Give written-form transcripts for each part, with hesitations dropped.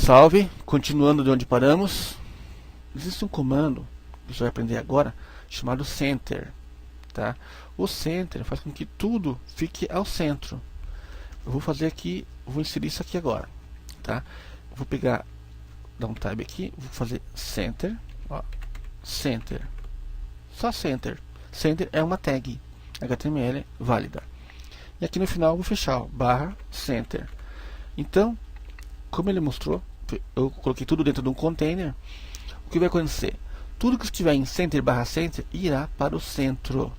Salve, continuando de onde paramos. Existe um comando que você vai aprender agora chamado center, tá? O center faz com que tudo fique ao centro. Eu vou fazer aqui, vou inserir isso aqui agora, tá? Eu vou pegar, dar um tab aqui, vou fazer center, ó, center, só center. Center é uma tag HTML válida. E aqui no final eu vou fechar, ó, barra center. Então, como ele mostrou, eu coloquei tudo dentro de um container. O que vai acontecer? Tudo que estiver em center barra center irá para o centro.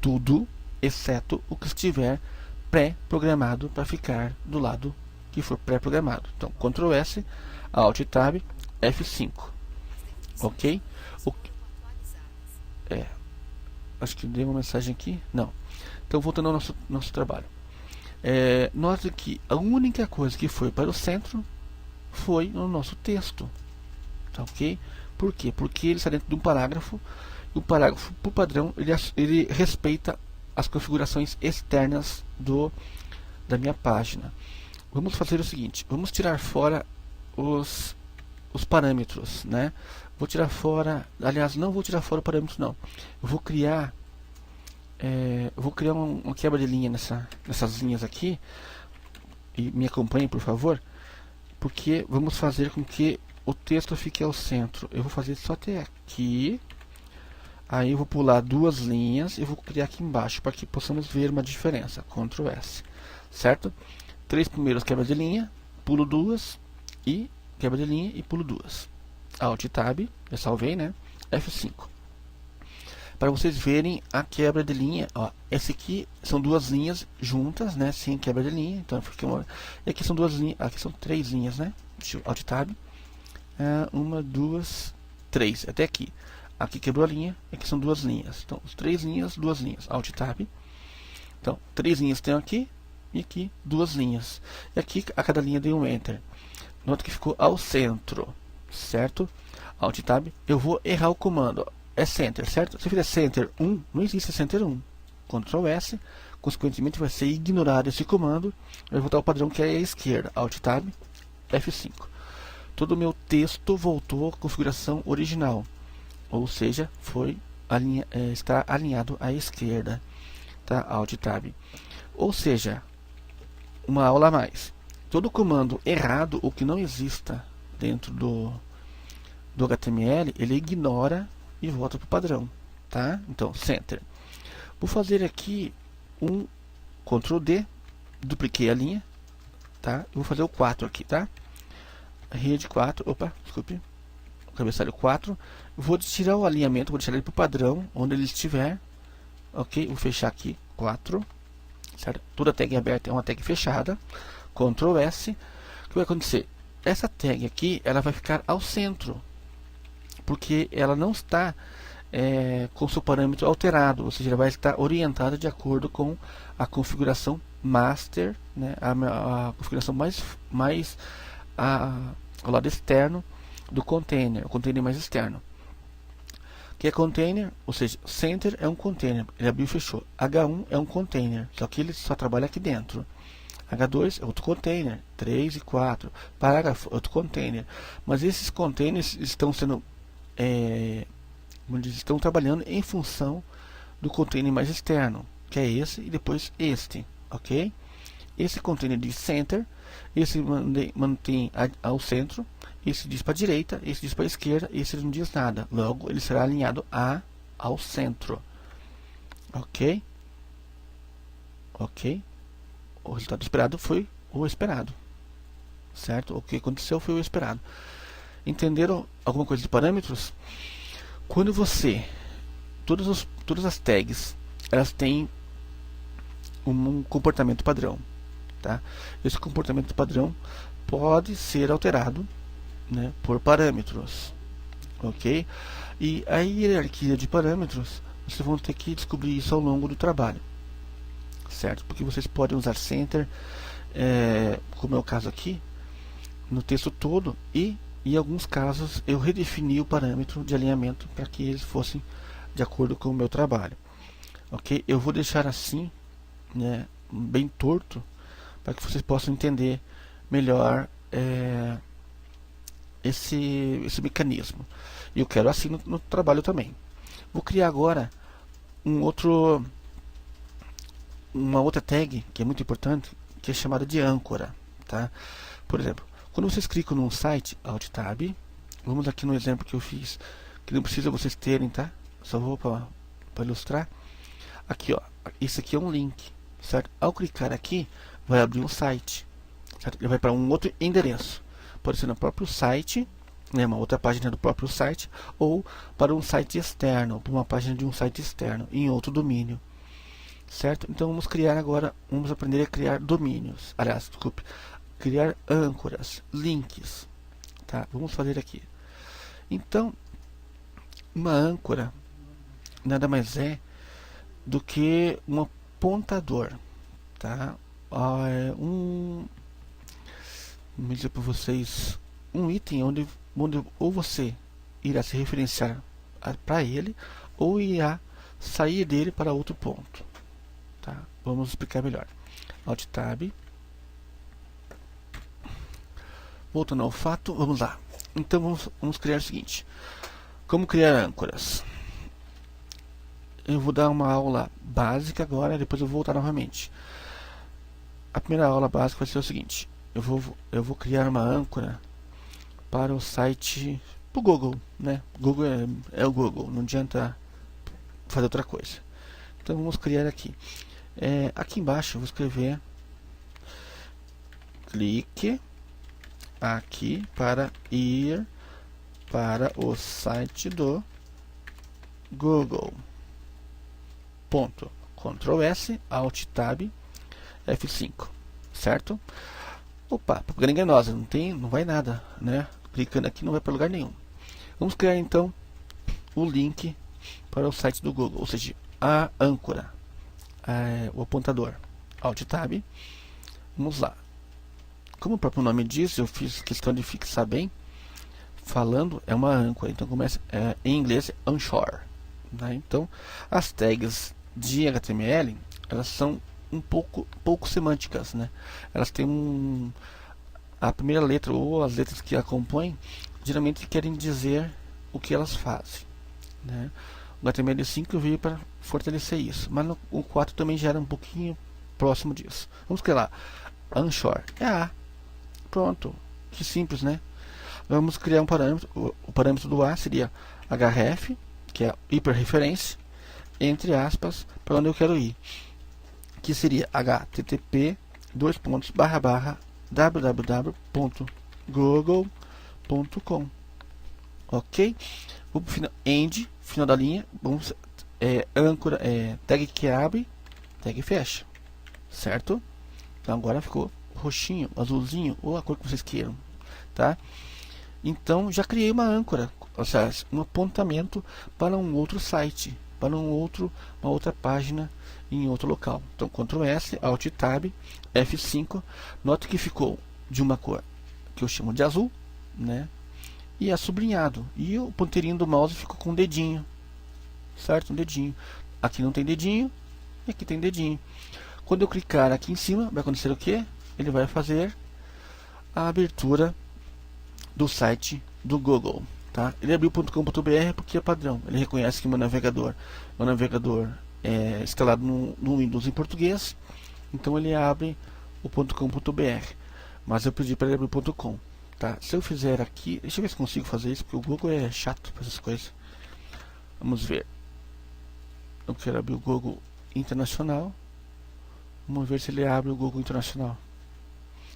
Tudo, exceto o que estiver pré-programado para ficar do lado que for pré-programado. Então, Ctrl S, Alt Tab, F5. Ok? Acho que dei uma mensagem aqui. Não. Então, voltando ao nosso trabalho. Note que a única coisa que foi para o centro foi no nosso texto, tá ok? Por quê? Porque ele está dentro de um parágrafo, e o parágrafo, por padrão, ele respeita as configurações externas da minha página. Vamos fazer o seguinte, vamos tirar fora os parâmetros, né? Vou tirar fora, aliás, não vou tirar fora o parâmetro, não. Eu vou criar uma quebra de linha nessas linhas aqui, e me acompanhem, por favor, porque vamos fazer com que o texto fique ao centro. Eu vou fazer só até aqui, aí eu vou pular duas linhas e vou criar aqui embaixo para que possamos ver uma diferença. Ctrl S, certo? Três primeiros quebra de linha, pulo duas e quebra de linha e pulo duas. Alt Tab, eu salvei, né? F5. Para vocês verem a quebra de linha, ó, esse aqui são duas linhas juntas, né, sem quebra de linha. Então fica e aqui são duas linhas, aqui são três linhas, né? Deixa eu Alt Tab, uma, duas, três, até aqui. Aqui quebrou a linha, aqui são duas linhas. Então, três linhas, duas linhas. Alt Tab. Então, três linhas tem aqui e aqui duas linhas. E aqui a cada linha dei um Enter. Nota que ficou ao centro, certo? Alt Tab. Eu vou errar o comando. Ó. É center, certo? Se eu fizer center 1, não existe center 1. Ctrl S, consequentemente vai ser ignorado esse comando. Eu vou voltar ao padrão que é a esquerda. Alt Tab, F5. Todo o meu texto voltou à configuração original. Ou seja, está alinhado à esquerda. Tá? Alt Tab. Ou seja, uma aula a mais. Todo comando errado ou que não exista dentro do HTML, ele ignora e volta para o padrão, tá? Então, center. Vou fazer aqui um Ctrl D, dupliquei a linha, tá? Eu vou fazer o 4 aqui, tá? Rede 4, opa, desculpe, o cabeçalho 4. Vou tirar o alinhamento, vou deixar ele para o padrão, onde ele estiver, ok? Vou fechar aqui 4, certo? Toda tag aberta é uma tag fechada. Ctrl S. O que vai acontecer? Essa tag aqui, ela vai ficar ao centro, porque ela não está com seu parâmetro alterado, ou seja, ela vai estar orientada de acordo com a configuração master, né, a configuração mais ao lado externo do container, o container mais externo. Que é container, ou seja, center é um container, ele abriu e fechou. H1 é um container, só que ele só trabalha aqui dentro. H2 é outro container, 3 e 4, parágrafo, outro container. Mas esses containers estão sendo estão trabalhando em função do container mais externo, que é esse e depois este, ok? Esse container diz center, esse mantém ao centro, esse diz para a direita, esse diz para a esquerda, esse não diz nada. Logo, ele será alinhado ao centro, ok? Ok? O resultado esperado foi o esperado, certo? O que aconteceu foi o esperado. Entenderam alguma coisa de parâmetros? Quando todas as tags, elas têm um comportamento padrão, tá? Esse comportamento padrão pode ser alterado, né, por parâmetros, ok? E a hierarquia de parâmetros, vocês vão ter que descobrir isso ao longo do trabalho, certo? Porque vocês podem usar center, como é o caso aqui, no texto todo, e em alguns casos eu redefini o parâmetro de alinhamento para que eles fossem de acordo com o meu trabalho, ok? Eu vou deixar assim, né, bem torto, para que vocês possam entender melhor esse mecanismo. E eu quero assim no trabalho também. Vou criar agora uma outra tag que é muito importante, que é chamada de âncora, tá? Por exemplo, quando vocês clicam num site, Alt Tab, vamos aqui no exemplo que eu fiz, que não precisa vocês terem, tá? Só vou para ilustrar. Aqui, ó, esse aqui é um link, certo? Ao clicar aqui, vai abrir um site, certo? Ele vai para um outro endereço, pode ser no próprio site, né, uma outra página do próprio site, ou para um site externo, para uma página de um site externo, em outro domínio, certo? Então vamos criar agora, vamos aprender a criar domínios, aliás, desculpe, criar âncoras, links, tá? Vamos fazer aqui. Então, uma âncora nada mais é do que um apontador, tá? Vou dizer para vocês um item onde ou você irá se referenciar para ele ou irá sair dele para outro ponto, tá? Vamos explicar melhor. Alt Tab. Voltando ao fato, vamos lá. Então vamos criar o seguinte: como criar âncoras? Eu vou dar uma aula básica agora, depois eu vou voltar novamente. A primeira aula básica vai ser o seguinte: eu vou criar uma âncora para o site do Google, né? Google é o Google, não adianta fazer outra coisa. Então vamos criar aqui. Aqui embaixo eu vou escrever clique aqui para ir para o site do Google. Ponto. Ctrl S, Alt Tab, F5, certo? Opa, propaganda enganosa, não vai nada, né? Clicando aqui não vai para lugar nenhum. Vamos criar então o link para o site do Google, ou seja, a âncora, o apontador. Alt Tab. Vamos lá. Como o próprio nome diz, eu fiz questão de fixar bem. Falando, é uma âncora, então começa em inglês onshore, né? Então, as tags de HTML, elas são um pouco semânticas, né? Elas têm a primeira letra ou as letras que a compõem, geralmente querem dizer o que elas fazem, né? O HTML5 veio para fortalecer isso, mas o 4 também já era um pouquinho próximo disso. Vamos criar lá, onshore, pronto, que simples, né? Vamos criar um parâmetro, o parâmetro do A seria href, que é a hiperreferência, entre aspas, para onde eu quero ir, que seria http://www.google.com. ok? End, final da linha, vamos, âncora, tag que abre, tag fecha, certo? Então agora ficou roxinho, azulzinho, ou a cor que vocês queiram, tá? Então já criei uma âncora, ou seja, um apontamento para um outro site, para uma outra página em outro local. Então Ctrl S, Alt Tab, F5. Note que ficou de uma cor que eu chamo de azul, né? E é sublinhado. E o ponteirinho do mouse ficou com um dedinho, certo? Um dedinho. Aqui não tem dedinho, e aqui tem dedinho. Quando eu clicar aqui em cima, vai acontecer o que? Ele vai fazer a abertura do site do Google, tá? Ele abriu .com.br porque é padrão. Ele reconhece que meu navegador é instalado no Windows em português, então ele abre o .com.br. Mas eu pedi para ele abrir o .com, tá? Se eu fizer aqui, deixa eu ver se consigo fazer isso, porque o Google é chato para essas coisas. Vamos ver. Eu quero abrir o Google Internacional. Vamos ver se ele abre o Google Internacional.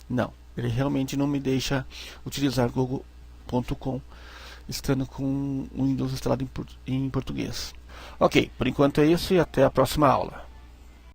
Não, ele realmente não me deixa utilizar google.com estando com o Windows instalado em português. Ok, por enquanto é isso e até a próxima aula.